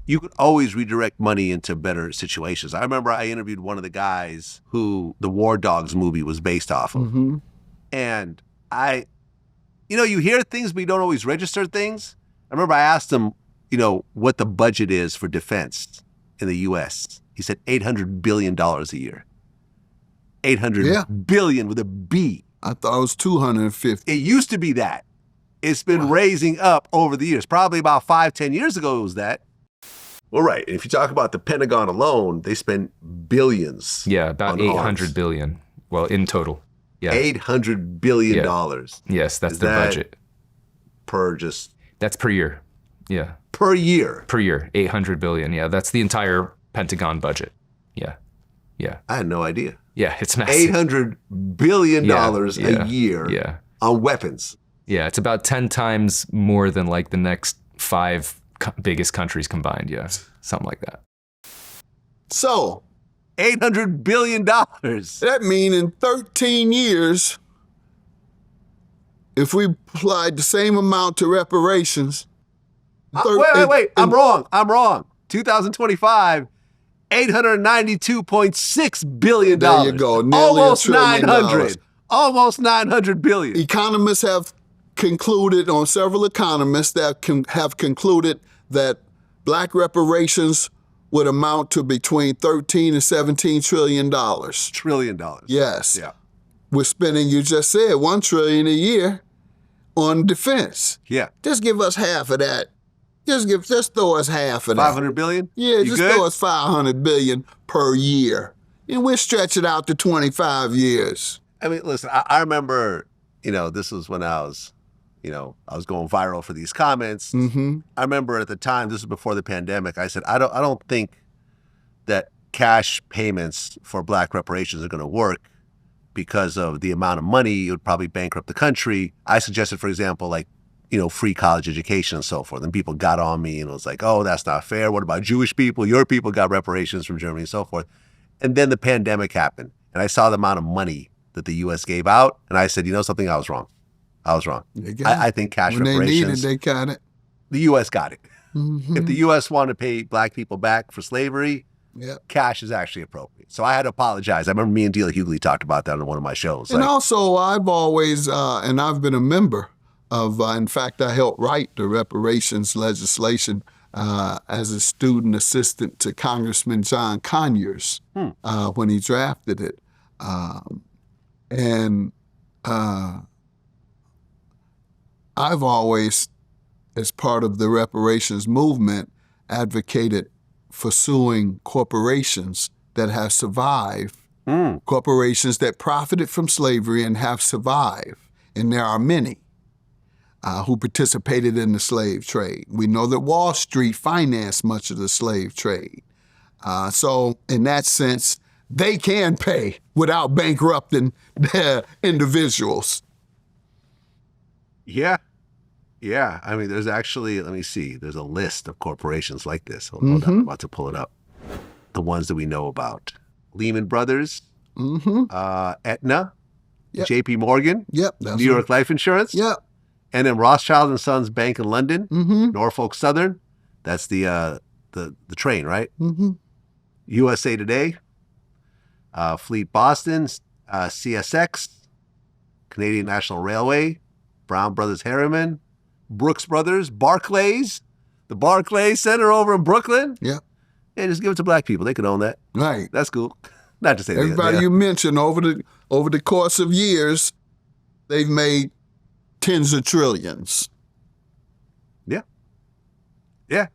you could always redirect money into better situations. I remember I interviewed one of the guys who the War Dogs movie was based off of. Mm-hmm. And you hear things, but you don't always register things. I remember I asked him, what the budget is for defense in the U.S. He said $800 billion a year. $800 billion with a B. I thought it was 250. It used to be that. It's been raising up over the years. Probably about 5-10 years ago it was that. Well, right. And if you talk about the Pentagon alone, they spend billions. Yeah, about $800 billion. Well, in total. Yeah. $800 billion. Yes, that's the budget. That's per year. Yeah. Per year? Per year, $800 billion. Yeah, that's the entire Pentagon budget. Yeah. Yeah. I had no idea. Yeah, it's massive. $800 billion a year on weapons. Yeah, it's about 10 times more than like the next 5 biggest countries combined. Yeah, something like that. So, $800 billion. That means in 13 years, if we applied the same amount to reparations. Wait. I'm wrong. 2025, $892.6 billion. There you go. Almost $900. Almost $900 billion. Economists have concluded, several economists that have concluded that black reparations would amount to between $13 and $17 trillion. Trillion dollars. Yes. Yeah. We're spending, you just said, $1 trillion a year on defense. Yeah. Just give us half of that. Just throw us half of that. 500 billion? Yeah, throw us 500 billion per year. And we'll stretch it out to 25 years. I mean, listen, I remember, this was when I was going viral for these comments. Mm-hmm. I remember at the time, this was before the pandemic, I said, I don't think that cash payments for black reparations are going to work because of the amount of money. It would probably bankrupt the country. I suggested, for example, free college education and so forth. And people got on me and it was like, oh, that's not fair. What about Jewish people? Your people got reparations from Germany and so forth. And then the pandemic happened. And I saw the amount of money that the U.S. gave out. And I said, something, I was wrong. I think cash when reparations. They needed, they got it. The U.S. got it. Mm-hmm. If the U.S. wanted to pay black people back for slavery, yep, cash is actually appropriate. So I had to apologize. I remember me and Delia Hughley talked about that on one of my shows. And also, I've always, and I've been a member of, in fact, I helped write the reparations legislation as a student assistant to Congressman John Conyers when he drafted it. I've always, as part of the reparations movement, advocated for suing corporations that have survived, corporations that profited from slavery and have survived. And there are many who participated in the slave trade. We know that Wall Street financed much of the slave trade. So in that sense, they can pay without bankrupting their individuals. Yeah. I mean, there's actually, let me see, there's a list of corporations like this. Hold on, I'm about to pull it up. The ones that we know about. Lehman Brothers, Aetna, Yep. JPMorgan, New York Life Insurance, and then Rothschild and Sons Bank in London, Norfolk Southern, that's the train, right? USA Today, Fleet Boston, CSX, Canadian National Railway, Brown Brothers Harriman, Brooks Brothers, Barclays, the Barclays Center over in Brooklyn. Yeah. Yeah, just give it to black people. They could own that. Right. That's cool. Not to say everybody you mentioned over the course of years, they've made tens of trillions. Yeah.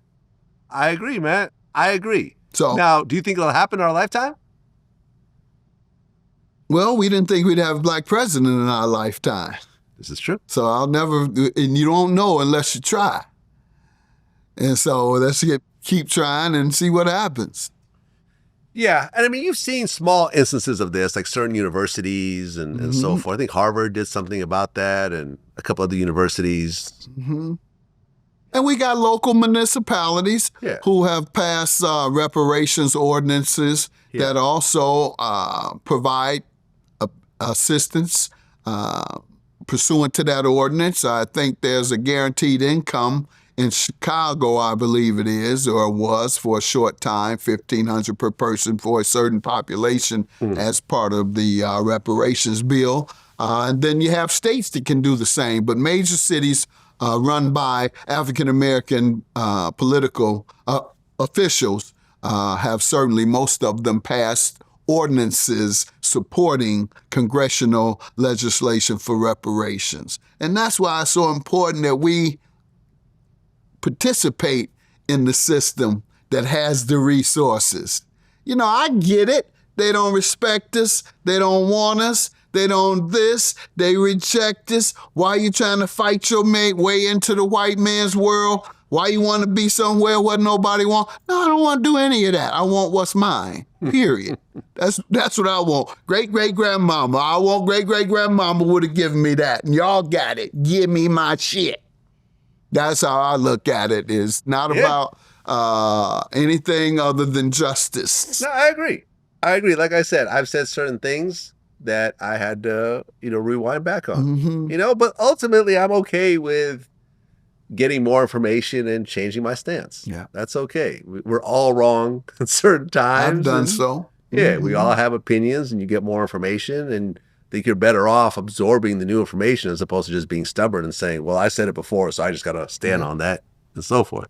I agree, man. I agree. So now, do you think it'll happen in our lifetime? Well, we didn't think we'd have a black president in our lifetime. This is true. So and you don't know unless you try. And so let's keep trying and see what happens. Yeah, and I mean, you've seen small instances of this, like certain universities and so forth. I think Harvard did something about that and a couple other universities. And we got local municipalities who have passed reparations ordinances that also provide assistance pursuant to that ordinance. I think there's a guaranteed income In Chicago, I believe it is, or was for a short time, $1,500 per person for a certain population as part of the reparations bill. And then you have states that can do the same, but major cities run by African-American political officials have certainly, most of them, passed ordinances supporting congressional legislation for reparations. And that's why it's so important that we participate in the system that has the resources. You know, I get it. They don't respect us. They don't want us. They don't this. They reject us. Why are you trying to fight your way into the white man's world? Why you want to be somewhere where nobody wants? No, I don't want to do any of that. I want what's mine, period. That's what I want. Great-great-grandmama. I want great-great-grandmama would have given me that. And y'all got it. Give me my shit. That's how I look at it. It's not about anything other than justice. No, I agree. Like I said, I've said certain things that I had to, rewind back on. But ultimately I'm okay with getting more information and changing my stance. Yeah. That's okay. We're all wrong at certain times. I've done so. Yeah, we all have opinions, and you get more information, and I think you're better off absorbing the new information as opposed to just being stubborn and saying, well, I said it before, so I just got to stand on that and so forth.